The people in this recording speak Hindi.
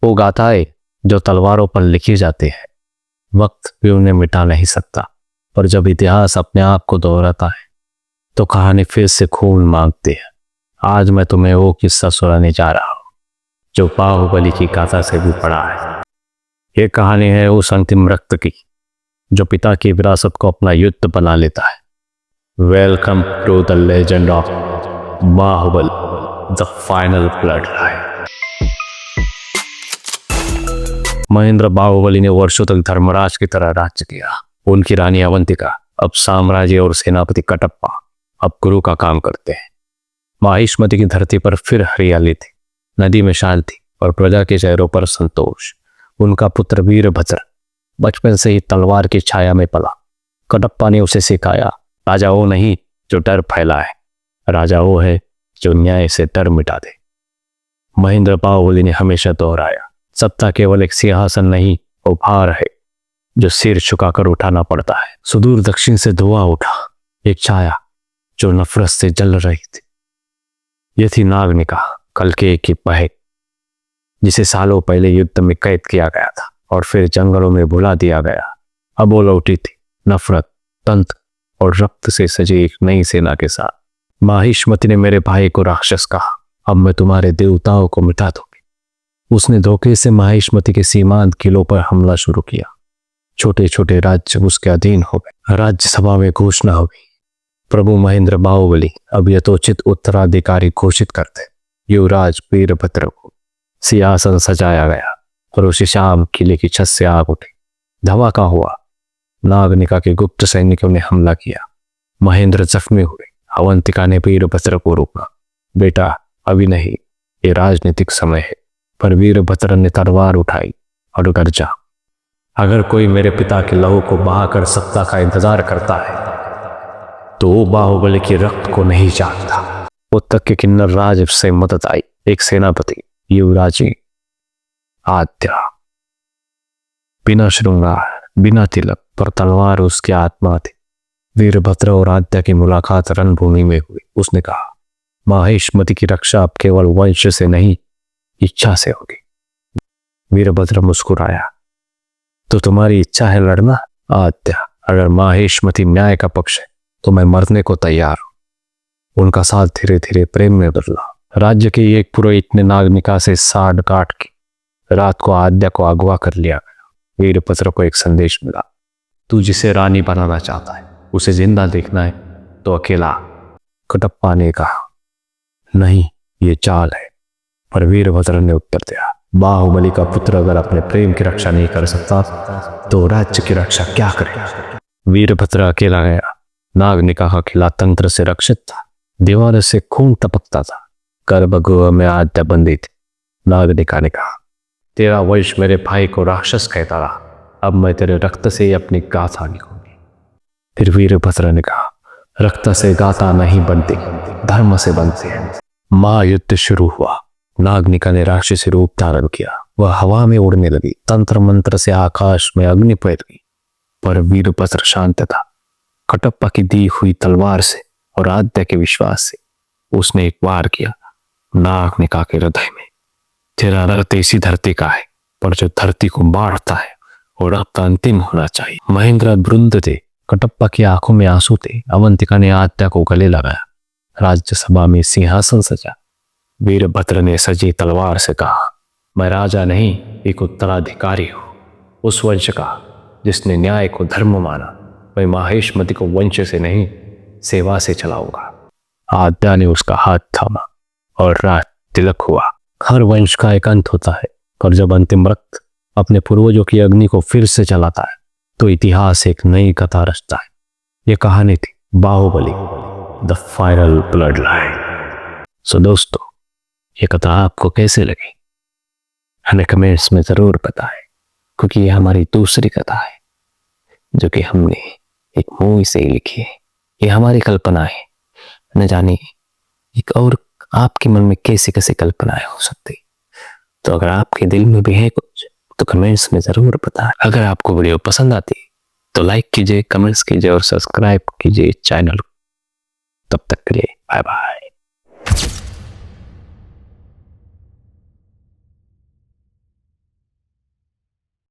वो गाथाएं जो तलवारों पर लिखी जाती है, वक्त भी उन्हें मिटा नहीं सकता, पर जब इतिहास अपने आप को दोहराता है तो कहानी फिर से खून मांगती है। आज मैं तुम्हें वो किस्सा सुनाने जा रहा हूँ जो बाहुबली की गाथा से भी बड़ा है। ये कहानी है उस अंतिम रक्त की जो पिता की विरासत को अपना युद्ध बना लेता है। Welcome to the legend of Baahubali, the final blood line. Mahendra Baahubali ने वर्षों तक धर्मराज की तरह राज्य किया। उनकी रानी अवंतिका, अब साम्राज्य और सेनापति कटप्पा अब गुरु का काम करते हैं। माहिष्मति की धरती पर फिर हरियाली थी, नदी में शांति और प्रजा के चेहरों पर संतोष। उनका पुत्र वीरभद्र बचपन से ही तलवार की छाया में पला। कटप्पा ने उसे सिखाया, राजा वो नहीं जो डर फैलाए, राजा वो है जो न्याय से डर मिटा दे। महेंद्र बाहुबली ने हमेशा दोहराया, सत्ता केवल एक सिंहासन नहीं, वो भार है जो सिर झुकाकर उठाना पड़ता है। सुदूर दक्षिण से धुआं उठा, एक छाया जो नफरत से जल रही थी। यह थी नागनिका, कल्कि की बहन, जिसे सालों पहले युद्ध में कैद किया गया था और फिर जंगलों में भुला दिया गया। अब वो लौटी थी, नफरत, तंत्र और रक्त से सजी एक नई सेना के साथ। माहिष्मति ने मेरे भाई को राक्षस कहा, अब मैं तुम्हारे देवताओं को मिटा दूंगी। उसने धोखे से माहिष्मति के सीमांत किलों पर हमला शुरू किया। छोटे छोटे राज्य उसके अधीन हो गए। राज्यसभा में घोषणा हो गई, प्रभु महेंद्र बाहुबली अब यथोचित उत्तराधिकारी घोषित करते। युवराज वीरभद्र को सिंहासन सजाया गया और उसी शाम किले की छत से आग उठी। धमाका हुआ, नागनिका के गुप्त सैनिकों ने हमला किया। महेंद्र जख्मी हुए। अवंतिका ने वीरभद्र को रोका, बेटा अभी नहीं, ये राजनीतिक समय है। पर वीरभद्र ने तलवार उठाई और गरजा, अगर कोई मेरे पिता के लहू को बहाकर सत्ता का इंतजार करता है तो वो बाहुबली के रक्त को नहीं जानता। उत्तर के किन्नर राज से मदद आई। एक सेनापति, युवराजी आद्या, बिना श्रृंगार, बिना तिलक, पर तलवार उसकी आत्मा थी। वीरभद्र और आद्या की मुलाकात रणभूमि में हुई। उसने कहा, माहिष्मति की रक्षा अब केवल वंश से नहीं, इच्छा से होगी। वीरभद्र मुस्कुराया, तो तुम्हारी इच्छा है लड़ना? आद्या, अगर माहिष्मति न्याय का पक्ष है तो मैं मरने को तैयार हूं। उनका साथ धीरे धीरे प्रेम में बदला। राज्य के एक पुरोहित ने नागनिका से साड़ काट की। रात को आद्या को अगवा कर लिया गया। वीरभद्र को एक संदेश मिला, तू जिसे रानी बनाना चाहता है उसे जिंदा देखना है तो अकेला। कटप्पा ने कहा, नहीं, ये चाल है। पर वीरभद्र ने उत्तर दिया, बाहुबली का पुत्र अगर अपने प्रेम की रक्षा नहीं कर सकता तो राज्य की रक्षा क्या करे? वीरभद्र अकेला गया। नागनिका का किला तंत्र से रक्षित था। दीवार से खून टपकता था। गर्भगृह में आद्या बंदी थी। नागनिका ने कहा, तेरा वंश मेरे भाई को राक्षस कहता रहा, अब मैं तेरे रक्त से ही अपनी गाथा लिखूंगी। फिर वीरभद्र ने कहा, रक्त से गाथा नहीं बनती, धर्म से बनती है। महायुद्ध शुरू हुआ। नागनिका ने राक्षसी रूप धारण किया। वह हवा में उड़ने लगी। तंत्र मंत्र से आकाश में अग्नि फैल गई। पर वीरभद्र शांत था। कटप्पा की दी हुई तलवार से और आद्या के विश्वास से उसने एक वार किया। नागनिका के हृदय में, तेरा रक्त इसी धरती का है, पर जो धरती को बांटता है वो रक्त अंतिम होना चाहिए। महेंद्र बृंद थे। कटप्पा की आंखों में आंसू थे। अवंतिका ने आद्या को गले लगाया। राज्यसभा में सिंहासन सजा। वीरभद्र ने सजी तलवार से कहा, मैं राजा नहीं, एक उत्तराधिकारी हूं, उस वंश का जिसने न्याय को धर्म माना। मैं माहिष्मति को वंश से नहीं, सेवा से चलाऊंगा। आद्या ने उसका हाथ थामा और रात तिलक हुआ। हर वंश का एक अंत होता है, पर जब अंतिम रक्त अपने पूर्वजों की अग्नि को फिर से जलाता है तो इतिहास एक नई कथा रचता है। यह कहानी थी Baahubali, the final blood line. So दोस्तों, ये कथा आपको कैसे लगी हमें कमेंट्स में जरूर बताएं, क्योंकि ये हमारी दूसरी कथा है जो कि हमने एक मूवी से ही लिखी है। ये हमारी कल्पना है, न जाने एक और आपके मन में कैसी कैसी कल्पनाएं हो सकती। तो अगर आपके दिल में भी है कुछ तो कमेंट्स में जरूर बताएं। अगर आपको वीडियो पसंद आती है तो लाइक कीजिए, कमेंट्स कीजिए और सब्सक्राइब कीजिए चैनल को। तब तक के लिए बाय बाय।